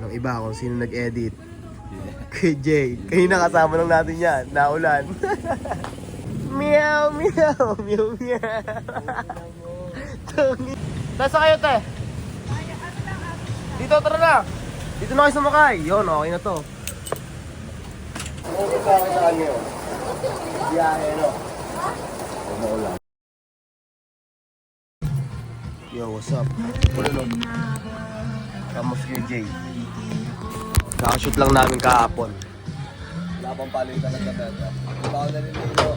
ng iba kung sino nag-edit. Kay Jay. Kanina kasama lang natin yan. Naulan. Meow, meow, meow, meow. Nasa kayo, te? Dito, tara na. Dito na kayo sumakay. Yun, okay na to. Ano sa akin sa kanya yun? Biyahe, no? Umuulan. Yo, what's up? Wala no? Kamus kay Jay. Nakashoot lang namin kahapon. Wala pang palitan ng kateta. Hindi pa ako naliligo.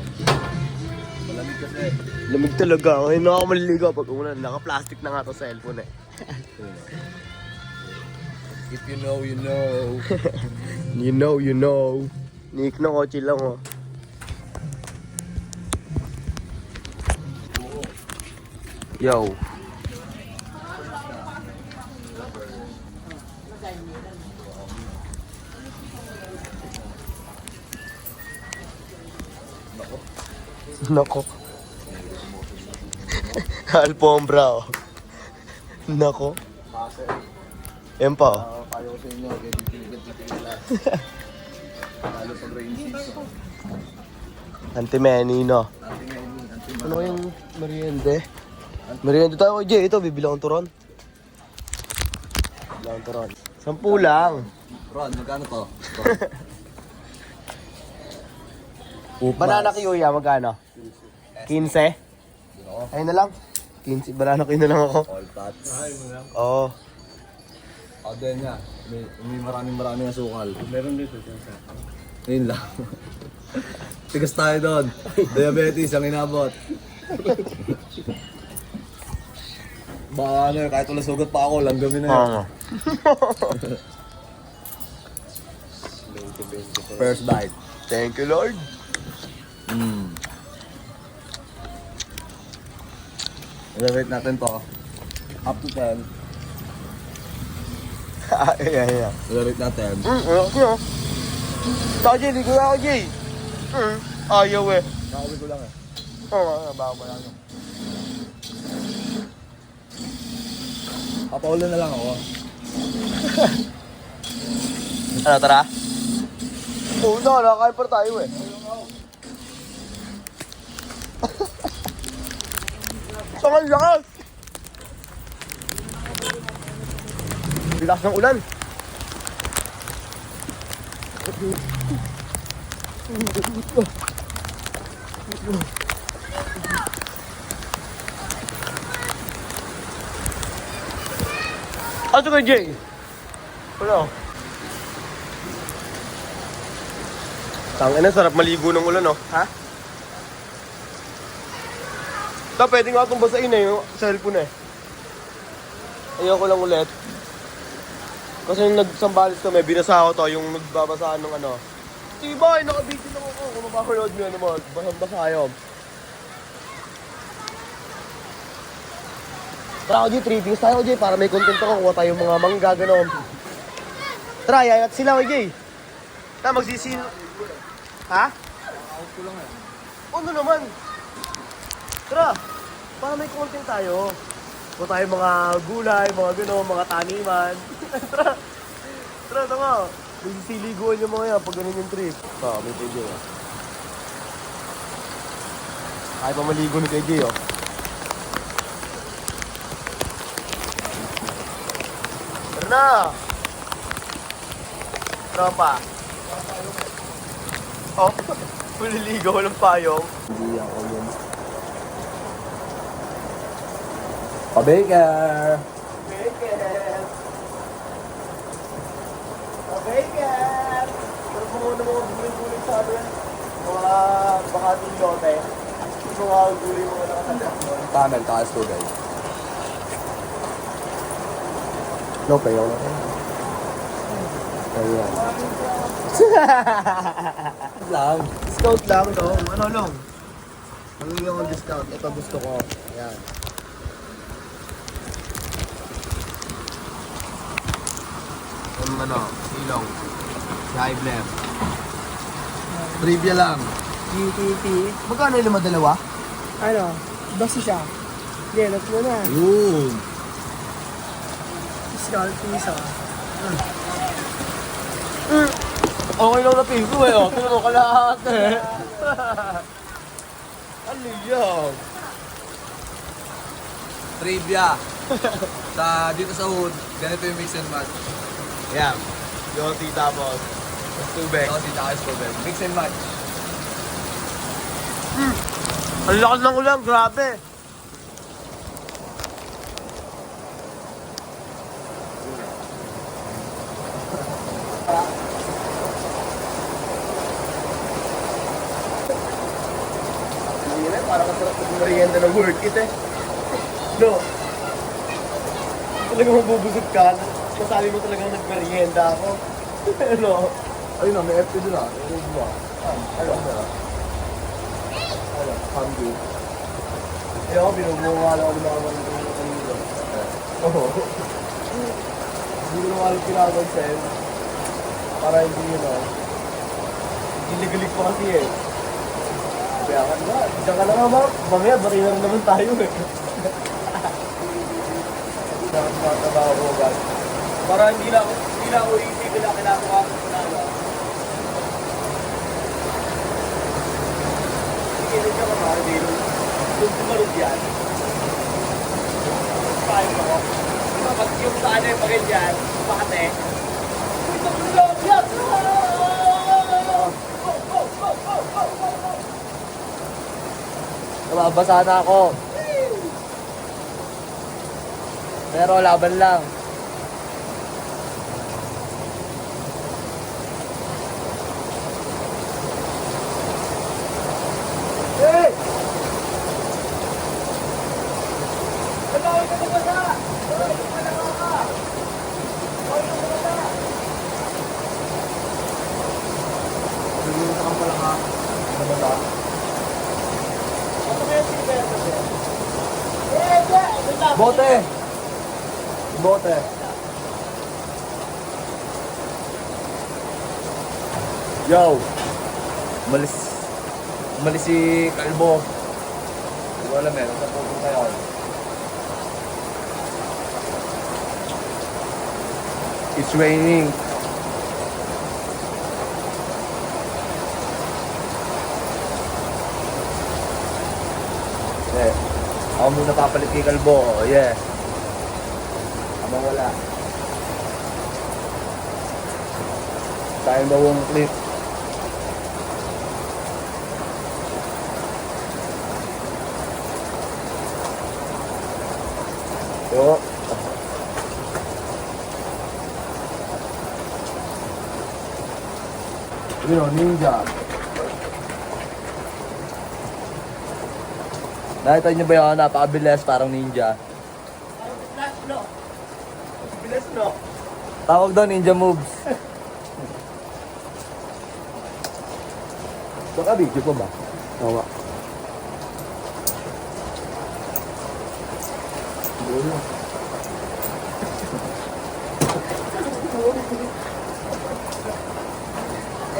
Malamig kasi. Lamig talaga. Ngayon na ako maliligo pag umulan. Naka-plastic na nga to sa cellphone eh. If you know, you know. You know, you know. Nick na kotse lang oh. Yo. Nako. Alpombra oh. Nako. Yan pa oh. Payo ko sa inyo, kaya titigil-tigilan. Lalo pag rain season. Anti-many no. Anti-menu. Ano yung meriende? Meriende tayo kay Jay. Ito, bibili akong turon. Bibili akong turon. 10 lang. Ron, magkano to? Banana kiuya, magkano? 15? Ayun na lang. 15, banana kiuya na lang ako. All tots. Oo. Ako din niya. May maraming asukal. Meron dito. Yun lang. Tigas tayo doon. Diabetes ang inabot. Baka ano, kahit wala sugat pa ako, langgamin na yun. First bite. Thank you, Lord. I-rate natin to. Up to 10. Ayan. I-rate natin. Ano? Saka Jay, ligo na ako, Jay. Ayaw eh. Nakawin ko lang eh. Oo, bago pa lang. Papaulan na lang ako. Ano, tara? Oo, nakakain pa tayo eh. Saan ang lakas? Bilas ng ulan. Ato kay Jay? Wala. Tangina, sarap maligo ng ulan, no? Ha? Pwede nga itong basain eh, yung cellphone eh. Ayoko lang ulit. Kasi yung nagsambalis kami, binasa ko to, yung nagbabasaan ng ano. Tibay, nakabiti lang ako. Kung mapapanood nyo naman, basang-basa kayo. Tara ko, Jay, 3 things tayo, Jay, para may content ako. Kuha tayong mga mangga, gano'n. Tara, yayat sila, Jay. Tara, magsisil... Ha? Out ko lang eh. Ano naman? Tara, para may content tayo. Kuha tayong mga gulay, mga gano'n, mga taniman. Tara, tara, tama. Magsisiliguan yung mga yan pag ganun yung trip. May KJ ah. Ay pa maligo ni KJ oh. Tara na! Tropa. Oh, maliligo, walang payong. Hindi ako yun. Pa-baker! Bacon! Bacon! Pero kung ano mga guling-guling sa amin, mga bakating lote, mga guling mga nakasandap. Tunnel, takas tubig. No, payaw na rin. Ayan. Lang. Discount lang ito. Ano lang? Ang yung discount. Ito gusto ko. Ayan. Ano? Ilong. Dive left. Trivia lang. GTT. Magkano yung dalawa? Ano? Basta siya. Get mo na. Yun. Discount piso. Okay lang na piso eh, oh. Tignan mo kalahati. Ano yan? Trivia. Dito sa hood, ganito yung mix and match. Yan. Yoti tapos. Tapos tubig. Ako si Jacques Robert. Mix and match. Ang lakas ng ulan, grabe. Parang kasarap na merienda ng work it eh. No. Talagang mabubusog ka. Masabi mo talagang nagmerienda ako. Ano? Ayun na, may FP doon ah. Ayun ba? Ano? Ano? Hungry. Eh ako, binubunga lang ako ng mga mga kanina. Oo. Hindi ko naman alam pinag-send. Para hindi yun ah. Giligalig pa kasi eh. Kaya ka na, diyan ka na nga ba? Mamaya, bari na rin naman tayo eh. Dapat matabaho ko agad. Para hindi lang ako isipin na kinakawa ko na lang. Sige, hindi ka ba? Hindi. Kung tumarog yan. Paano ako? Diba, pag yung sa ano yung bagay dyan, pakate. Uy, tumulong! Yan! Nababasa na ako. Pero laban lang. Hey! Nagawin ka magbasa! Nagawin ka magbasa! Nagawin ka magbasa! Nagawin ka pala ka. Nabasa. Ano ba yung silver kasi? Eh! Bote! Bote. Yo! Umalis si Kalbo. Hindi ko alam eh, nasa pupunta yun. It's raining. Yeah. Ako muna papalit kay Kalbo. Oh, yeah. Habang wala. Tayo bawang clip. Yo. Yun o, ninja. Nakita niyo ba yun? Napakabilis, parang ninja. Flash, no? Bilis, no? Tawag daw ninja moves. Baka video pa ba? Oo.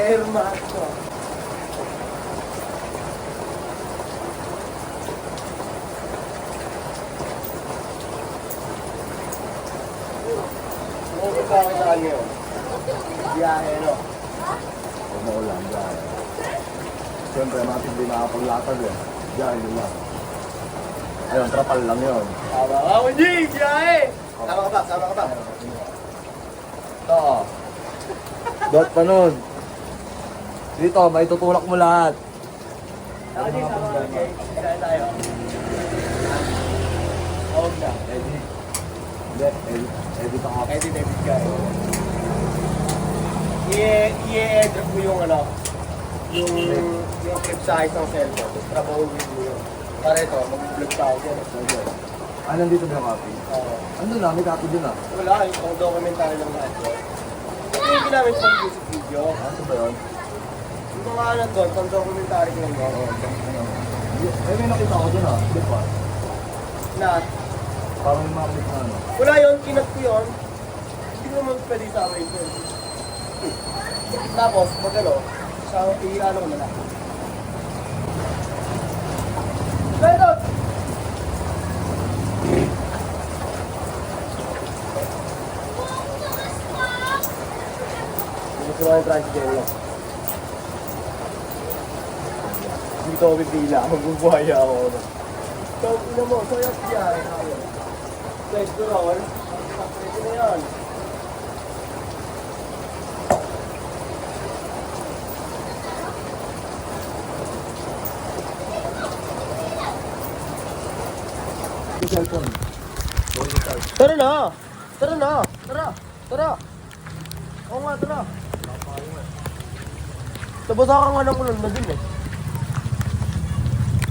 Air mask, no? Okay pa ako sa kanya yun. Biyahe, no? Huwag mo ulan, dyan. Siyempre, natin hindi nakapaglatag eh. Dyan, yun lang. Ayun, trapal lang yun. Tama ka mo, G! Biyahe! Sama ka ba? Sama ka ba? Ito. Dot pa nun. Dito, may tutulak mo lahat. Ako, G, sama ka, G. Biyahe tayo. Huwag na. Edit. Hindi, edit ako. Edit ka. I-edit mo yung ano, yung clip size ng cellphone. Tapos trabahuin mo yun. Para ito, mag-vlog tayo dyan. Ah, nandito ba yung copy? Oo. Ano na, may copy dun ah. Wala, yung documentary lang natin. Ito yung ginamit sa music video. Ah, ito ba yun? Yung mga ano doon, pang documentary ko lang doon. Eh, may nakita ko dun ah. Di ba? Na, Parang may mga clip na ano. wala yun, kinat ko yun. Hindi ko naman pwede isama yun. Tapos, pag ano, i-ano ko na lang. Betot! Gusto ko yung tricycle lang. Dito ako pipila. Magbubuhaya ako. So, ina mo. So, yung biyahe tayo. Let's go, Raul. Pwede na yan. Cellphone. Tara na! Tara na! Tara! Tara! Oo nga, tara! Tapos ako nga ng ulan na din eh.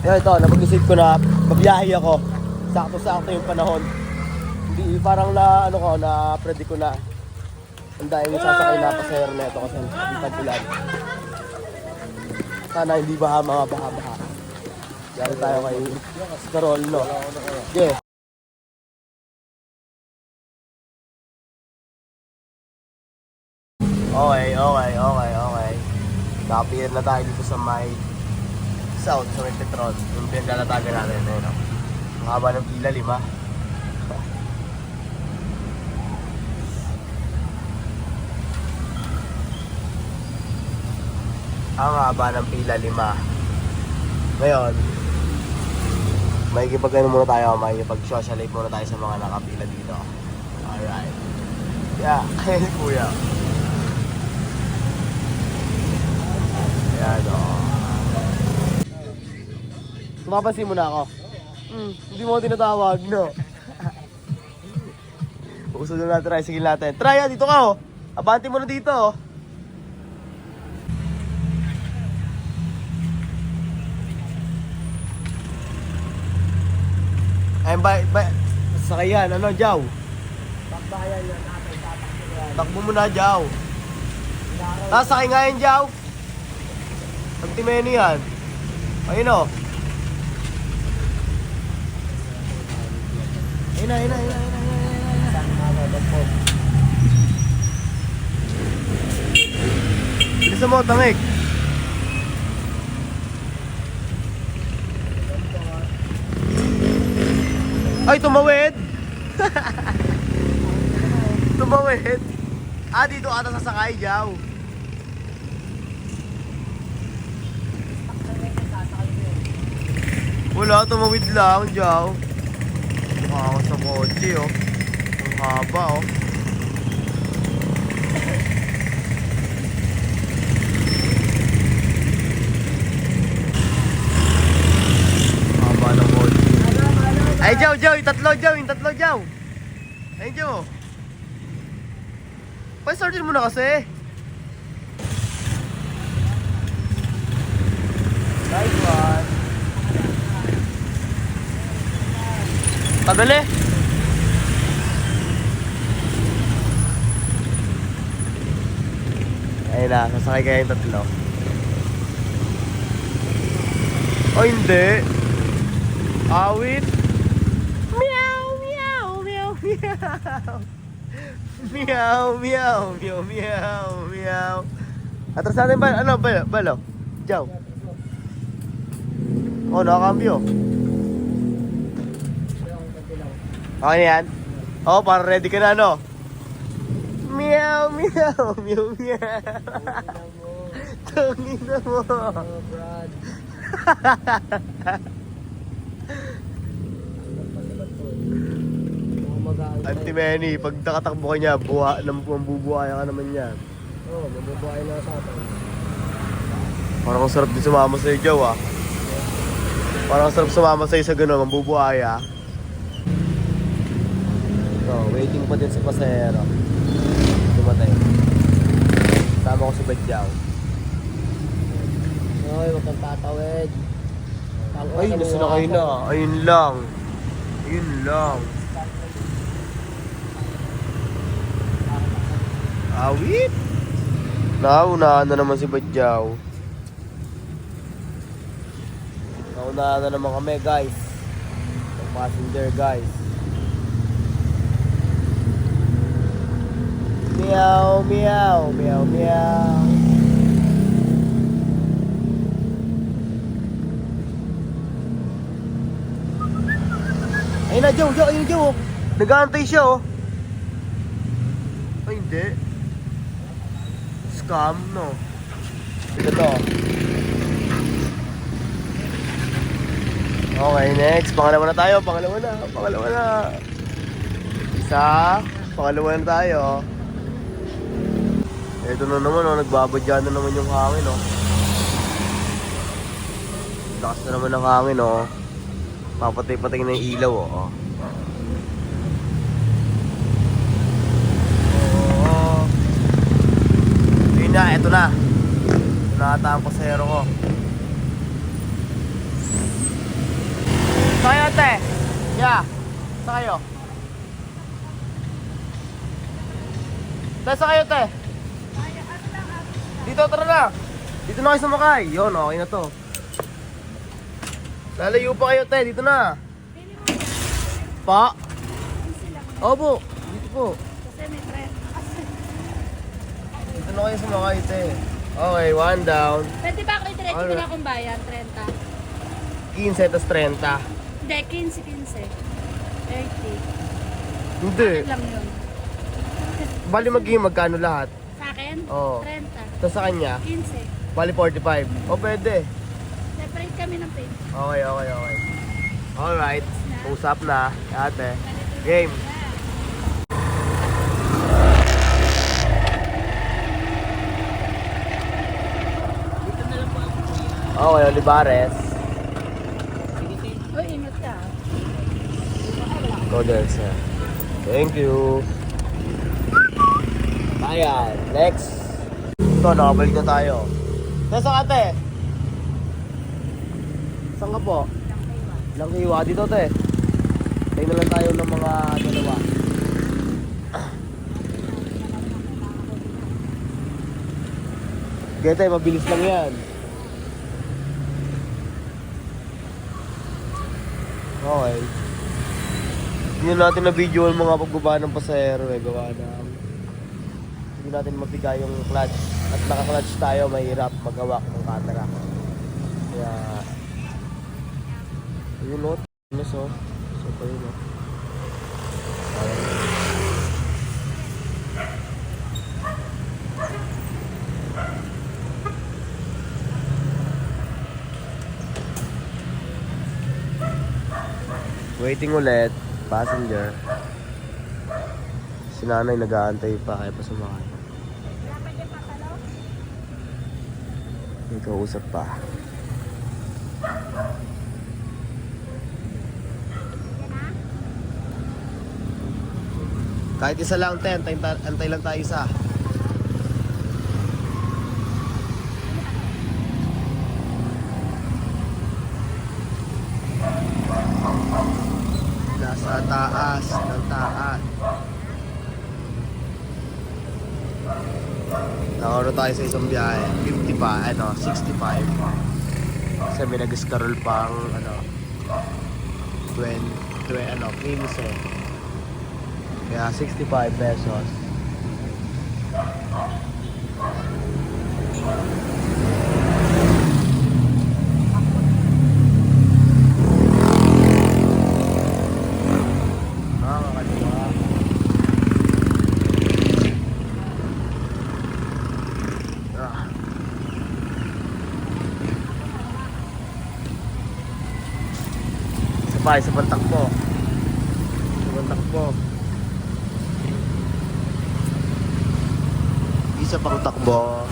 Kaya ito, napag-isip ko na mabiyahe ako. Sakto-sakto yung panahon. Hindi, parang na, ano ko, na-predict ko na. Ang dahil yung sasakay na pasahero na ito kasi hindi tag-ulan. Sana hindi baha mga baha-baha. Dahil tayo kay Carol, no? Yeah. Okay. Nakapir na tayo dito sa may south, sa may Petron. Yung pinaglalatagan natin, eh, no? Ang haba ng pila, 5. Ang haba ng pila, 5. Ngayon, makikipag-ano muna tayo, makikipag-socialite muna tayo sa mga nakapila dito. Alright. Yeah, kaya kuya. Ayan o. Mapapansin mo na ako. Hindi mo ako tinatawag, no? Uso na natin, tricycle natin. Try, dito ka oh. Abante mo na dito oh. Ayun ba, sakayan, ano, Jaw? Bakbayan yan natin, tatakbo yan. Takbo mo na, Jaw. Sakay nga yan, Jaw. Ang timeni yan. Ayun o. Ayun na. Bilisan mo, tangik. Ay, tumawid. Tumawid. Dito ata sasakay, Jaw. Wala, tumawid lang, Jaw. Mukha ako sa kotse, oh. Ang haba, oh. Haba ng kotse. Ay, Jaw, yung tatlo, Jaw. Ay, Jaw. Pa-startin mo na kasi. Nice one. Padali. Ayun na, sasakay kayo yung tatlo. Oh, hindi. Awit. Meow, meow, meow, meow. Meow, meow, meow, meow, meow. Atras natin ba? Ano ba? Balo? Jaw. Oh, nakakambyo. Okay na yan? Oh, para ready ka na, no? Meow, meow, meow, meow. Tangin na mo. Oh, Brad. Auntie Manny, pag nakatakbo ka niya, mambubuhaya ka naman yan. Oo, mabubuhay na sa atin. Parang ang sarap din sumama sa'yo, Joe, ah. Parang ang sarap sumama sa'yo sa gano'n, mambubuhaya. So, waiting pa din si pasahero. Dumatay. Tama ko si Badyaw. Hoy, huwag kang tatawid. Ay, nasunakay na. Ayun lang. Ayun lang. Awit! Naunahan na naman si Badyaw. Naunahan na naman kami, guys. Ang passenger, guys. Meow, meow, meow, meow. Ayun na, Joe, ayun na, Joe. Nag-aantay siya, oh. Ay, hindi. scam, no? Ito to. Okay, next. Pangalawa na tayo. Pangalawa na. Isa. Pangalawa na tayo. Ito na naman, oh. Nagbabadya na naman yung hangin, oh. Lakas na naman ng hangin, oh. Papatay-patay na yung ilaw, oh. Oh. Yun na, ito na. Ito na ata ang pasahero ko. Saan kayo, ate? Yeah. Saan kayo? Saan kayo, ate? Dito, tara na. Dito na kayo sumakay. Yun, okay na to. Lalayo pa kayo, te. Dito na. Pa? Opo. Dito po. Kasi may trend. Dito na kayo sumakay, te. Okay, one down. Pwede ba ako i-direct ko na akong bayan? 30. 15 tas 30. Hindi, 15. 30. Hindi. Lang yun. Bali magiging magkano lahat? Sa akin? Oo. 30. Tapos sa kanya, 15. bali 45. O, pwede. Separate kami ng page. Okay. Alright. Usap na, ate. Game. Okay, Olivares. Uy, ingat ka. Go there, sir. Thank you. Ayan, next. Ito, nakabalik na tayo. Nasa ate? Saan ka po? Langkiwa. Dito, te. Tayo na lang tayo ng mga dalawa. Gete, mabilis lang yan. Okay. Hindi natin na video ang mga pagbaba ng pasahero eh. Gawa na hindi natin mapigay yung clutch. At naka-clutch tayo, mahirap magawa ng camera. Kaya yun o. So pa yun o. Waiting ulit, passenger. Si nanay nag-aantay pa, kaya pa sumakay. May kausap pa. Kahit isa lang, te, antay lang tayo isa. Nasa taas ng taas. Nakaro tayo sa isang biyahe. 50 pa, 65. Kasi may nag-scarol pang 15. Kaya 65 pesos. Kakaliwa. Isa pang takbo. Isa pang takbo.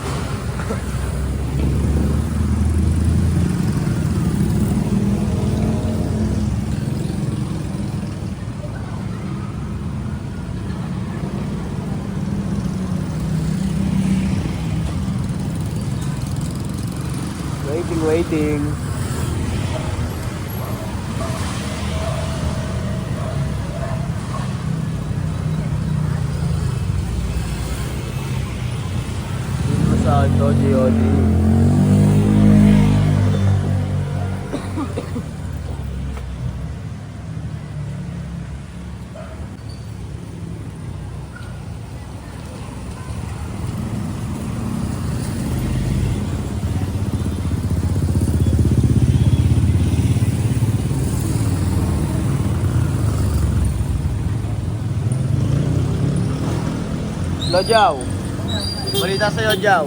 Waiting. Santo Giodi. Lajaw. Balita sa'yo, Jow.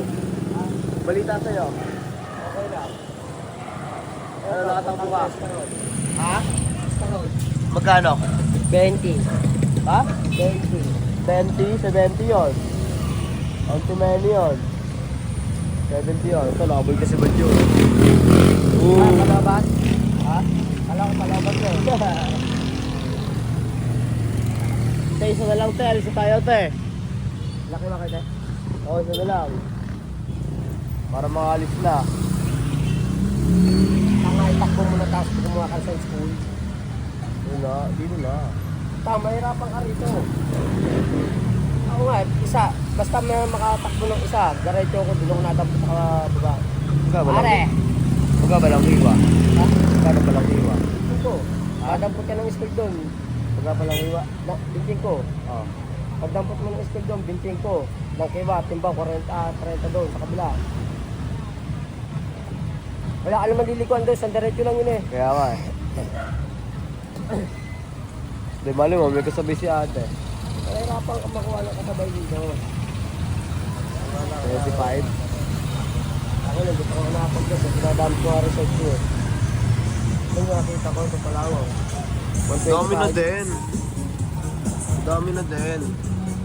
Balita sa'yo. Okay lang. Ano, nakatakbo ka? Ha? Starol. Magkano? 20. Ha? 20. 20, 70 yun. On to many yun. 70 yun. Ito, nakaboy kasi ba yun? Kalaban? Ha? Kala ko kalaban mo. Isa na lang, te. Alis na tayo, te. Laki-laki na. Oo, isa na lang. Para makalis na. Tanga, itakbo mo na tapos kumuha ka sa school. Dito na, dito na. Tama, mahirapan ka rito. Ako nga, isa. Basta may makatakbo ng isa. Diretso ko, dulong nadampot sa baba. Pare! Magkabalang hiwa. Ha? Magkabalang hiwa. Ito. Madampot ka ng speed doon. Magkabalang hiwa. Binting ko. Oo. Pagdampot mo ng speed doon, binting ko. Ng kiba, timbang, 30 doon sa kabila. Wala ka naman lilikuan doon, sa diretso lang yun eh. Kaya nga eh. Di mali mo, may kasabay si ate. Mahirapan ka makuha ng kasabay dito. 25. Ako lang, dito ako nakapag-gas. Pinadami ko nga research ko eh. Ito yung nakita ko sa Palawan. Dami na din. Dami na din.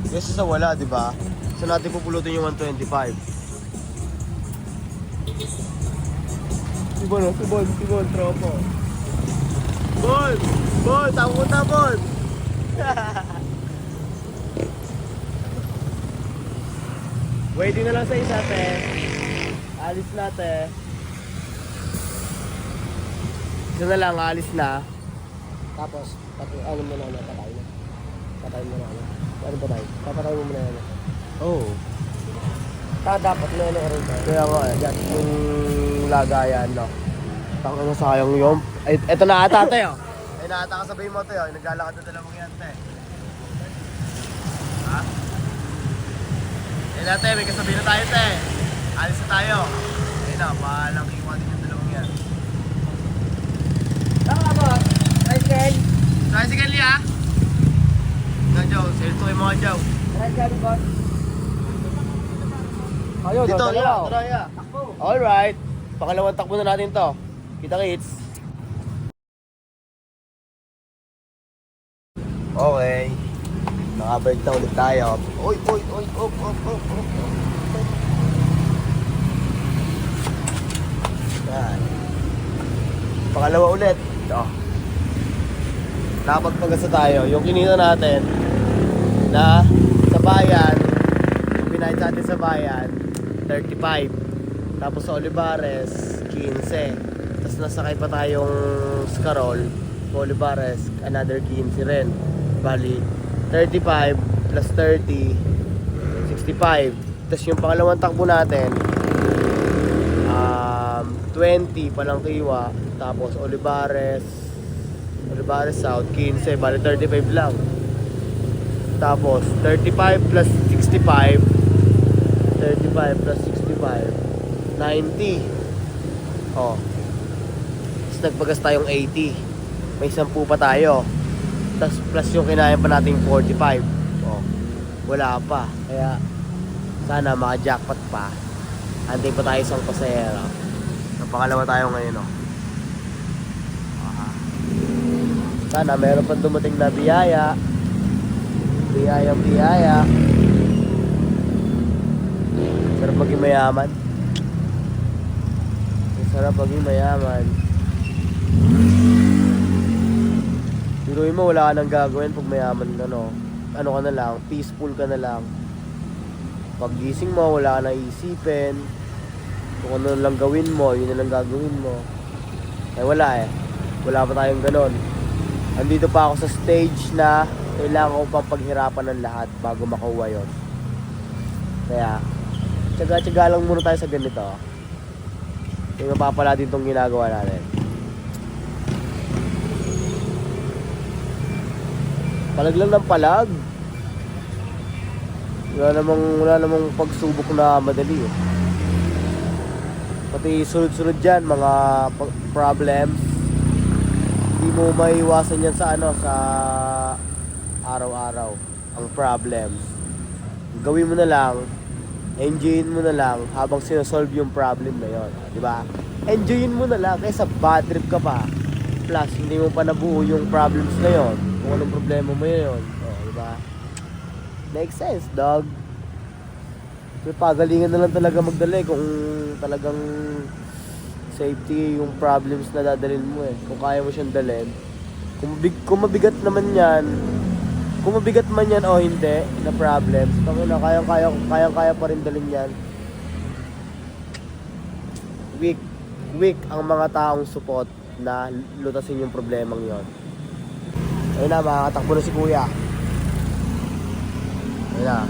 Kasi sa wala, di ba? Sa natin pupulutin yung 125. Tibon, tropo. Bon! Bon! Tapon! Waiting na lang sa isa, te. Alis na, te. Isa na lang, alis na. Tapos, ano mo na, patay na. Patay mo na. Ano patay? Papatay mo muna yan. Oo. Dapat na ano rin tayo. Kaya nga, yung lagayan, no? Tanga na sayang yung... Ay, eto na ata, te, oh. Ay, naata ka sabay mo, te, oh. Naglalakad na dalawang yan, te. Ha? Ayun na, te, may kasabi na tayo, te. Alis na tayo. Ayun na, palang iwan din yung dalawang yan. Tama ba? Tricycle? Tricycle niya, ah. Ikaw, Jow. Sales ko kayo mga Jow. Tricycle ba? Ayun, Dito, dalawa. yeah, tara, yeah. Takbo. Alright. Pangalawang takbo na natin to. Kita kits. Okay. Nakabalik na ulit tayo. Oy, op. Yan. Pangalawa ulit. Ito. Nakapagpagasa tayo. Yung kinita natin na sa bayan, yung binayad sa atin sa bayan, 35. Tapos sa Olivares, 15. Tapos nasakay pa tayong Scarol, Olivares, another 15 rin. Bali, 35 plus 30, 65. Tapos yung pangalawang takbo natin, 20 palang kiwa. Tapos Olivares South, 15. Bali, 35 lang. Tapos, 35 plus 65, 35 plus 65, 90. Oh. Tapos nagpagas tayong 80. May 10 pa tayo. Tapos plus yung kinain pa nating 45. Oh. Wala pa. Kaya sana maka-jackpot pa. Antay pa tayo isang pasahero. Ang pangalawa tayo ngayon, oh. Aha. Sana meron pang dumating na biyaya. Biyaya. Sarap maging mayaman. Sarap maging mayaman. Biruin mo, wala ka nang gagawin pag mayaman ka, no? Ano ka na lang, peaceful ka na lang. Pag gising mo, wala ka nang isipin. Kung ano lang gawin mo, yun na lang gagawin mo. Eh wala eh. Wala pa tayong ganon. Andito pa ako sa stage na kailangan ko pang paghirapan ng lahat bago makuha yun. Kaya, tsaga-tsaga lang muna tayo sa ganito. May mapapala din tong ginagawa natin. Palag lang ng palag. Wala namang pagsubok na madali eh. Pati sunod-sunod dyan, mga problems. Hindi mo maiwasan yan sa sa araw-araw ang problems. Gawin mo na lang enjoyin mo na lang habang sinosolve yung problem na yon, di ba? Enjoyin mo na lang kaysa bad trip ka pa. Plus, hindi mo pa nabuo yung problems na yon. Kung anong problema mo yun. Di ba? Makes sense, dog. Pero pagalingan na lang talaga magdala kung talagang safety yung problems na dadalhin mo Kung kaya mo siyang dalhin. Kung mabigat naman yan, kung mabigat man yan o hindi na problems, kayang-kaya pa rin dalhin yan. Weak ang mga taong support na lutasin yung problemang yon. Ayun na, makakatakbo na si kuya. Ayun na.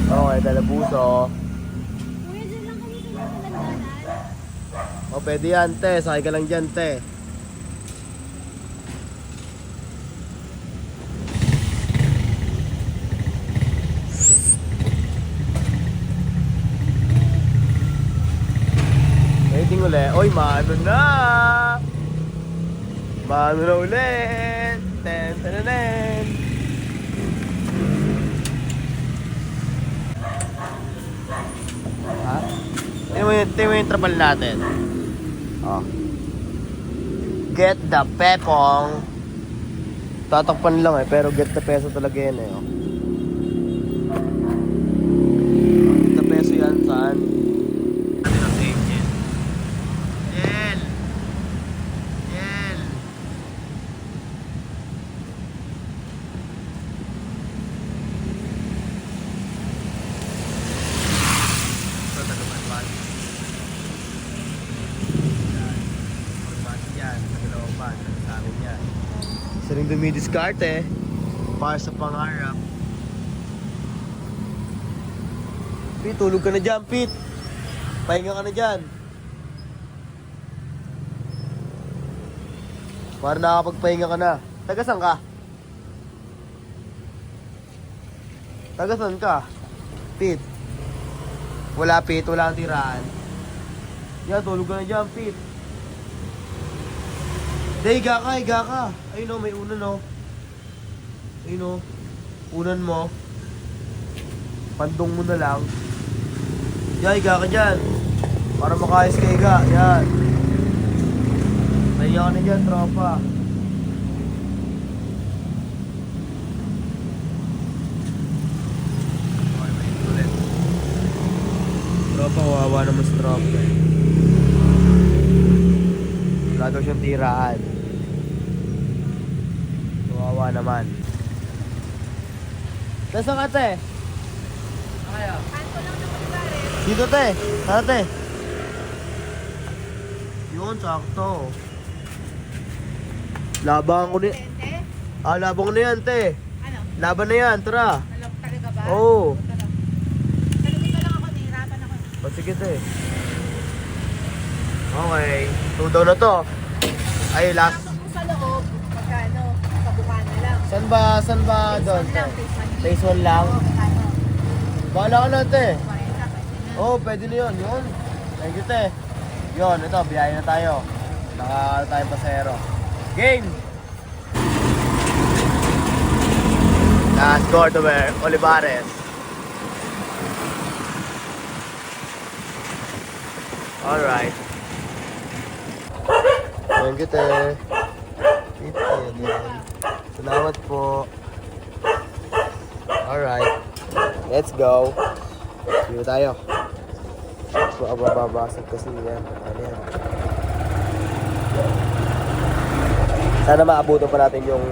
Okay, Talabuso. Kuya, dyan lang kami sa Landanan. O, pwede yan, te. Sakay ka lang dyan, te. Waiting uli. Oy, mano na! Mano na ulit! Ten, ten, ten, ten. Ha? Tingnan mo yung trapal natin. Oh. Get the pepong. Tatakpan lang pero get the peso talaga yan oh. Get the peso yan saan? Ano na sa engine? Yel! Yel! Ito tagapan. Yan, sa Caloocan, sa amin yan. Isa rin dumidiskarte para sa pangarap. Pete, tulog ka na dyan, Pete. Pahinga ka na dyan. Para nakapagpahinga ka na. Tagasan ka? Tagasan ka? Pete. Wala, Pete. Wala kang tiraan. Yan, tulog ka na dyan, Pete. Hindi, higa ka. Ayun o, may unan o. Ayun o. Unan mo. Pandong mo na lang. Yan, higa ka dyan. Para makayos ka higa. Yan. Pahinga ka na dyan, tropa. Okay, may ulit. Tropa, kawawa naman sa tropa. Wala daw siyang tiraan. Kawawa naman. Nasaan ka, te? Dito, te. Sana, te. Yun, sakto. Laban ko ni... laban ko na yan, te. Ano? Laban na yan, tara. Alam talaga ba? Oo. Talupin ka lang ako, nahirapan ako. O, sige, te. Okay. 2 daw na to. Ay, last. Tapos mo sa loob, magkano, kabukan na lang. Saan ba doon? Phase 1 lang, Phase 1 lang? Oo, magkano? Bahala ka na, te. 40, pwede na. Oo, pwede na yun. Yun. Thank you, te. Yun, ito, biyahe na tayo. Naka tayong pasero. Game! Last quarter, Olivares. Alright. Thank you, te. Salamat po. Alright. Let's go. Sige tayo. Babasag kasi yan. Ano yan? Sana maabutan pa natin yung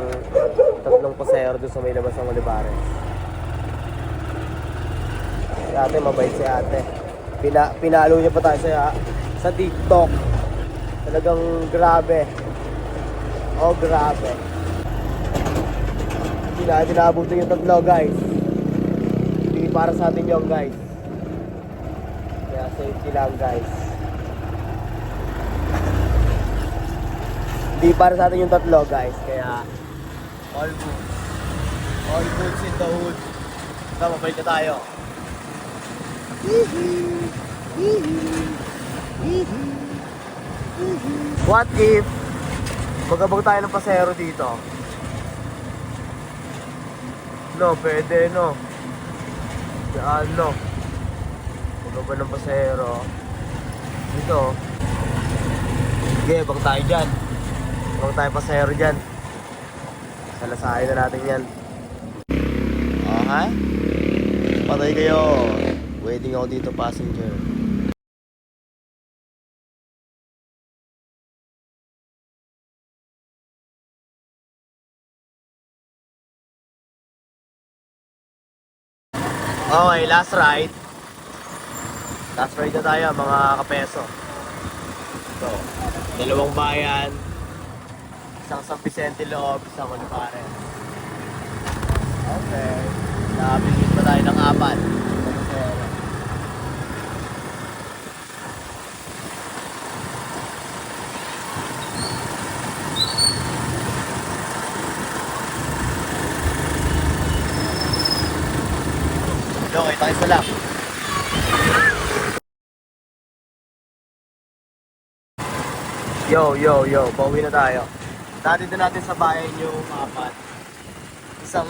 3 pasahero doon sa may labas ng Olivares. Si ate, mabait si ate. Pinalo niya pa tayo sa TikTok. Talagang grabe. Oh, grabe. Hindi natin naabutan yung 3, guys. Hindi para sa atin yung guys. Kaya safety lang, guys. Hindi para sa atin yung 3, guys. Kaya all good. All goods in the hood. Ito, mabalik na tayo. What if magabag tayo ng pasahero dito? No, pwede, no. Ano? Pagkaba ng pasahero. Dito. Sige, bang tayo dyan. Bang tayo pasahero dyan. Salasahin na natin yan. Oh, ha? Patay kayo. Waiting ako dito, passenger. Okay, last ride. Last ride na tayo, mga kapeso. So, dalawang bayan. Isang San Vicente Loob, isang Olivares. Okay. Nabilis pa tayo ng 4. Okay, tayo sa lang. Yo, pauwi na tayo. Dati din natin sa bayan yung 4. Isang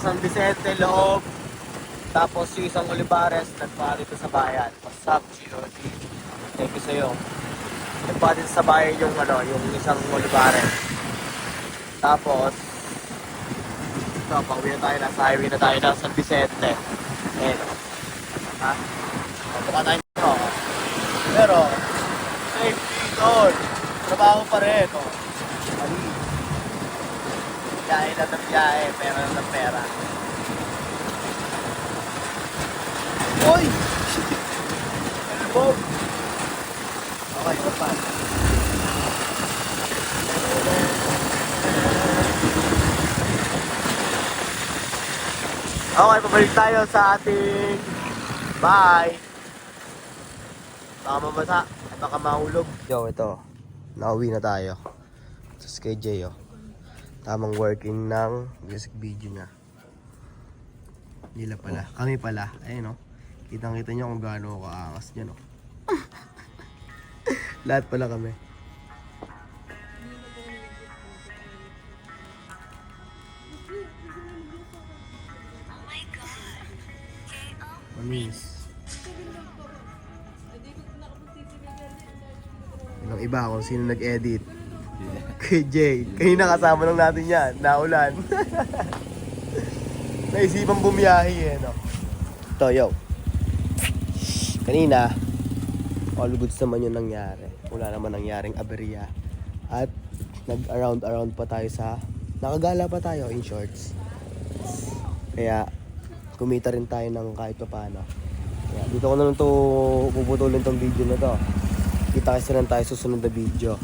San Vicente Loob, tapos yung isang Olivares, nagpa dito sa bayan. What's up, Chiloti? Thank you sa'yo. Nagpa dito sa bayan yung yung isang Olivares. Tapos, ito, pauwi na tayo, nasa highway na tayo ng San Vicente. Ayan. Ha? Mukha tayo dito. Pero, safety doon. Trabaho pa rin. Mali. Biyahe lang ng biyahe, pera lang ng pera. Uy! Elbow! Okay, pa. Okay, pabalik tayo sa ating bye. Baka mabasa at baka mahulog. Yo, ito. Nauwi na tayo. Tapos kay Jay, oh. Tamang working ng music video niya. Nila pala. Kami pala. Ayun, oh. Kitang-kita nyo kung gaano kaangas dyan, oh. Lahat pala kami. Manis. Yung iba kung sino nag-edit. Kay Jay. Kanina kasama lang natin yan. Naulan. Naisipang bumiyahe eh, no? Ito, yo. Kanina, all goods naman yung nangyari. Wala naman nangyaring aberya. At nag-around pa tayo sa... Nakagala pa tayo in shorts. Kaya, kumita rin tayo ng kahit pa paano. Kaya, dito ko na lang puputulin tong video na to. Kita kasi lang tayo susunod na video.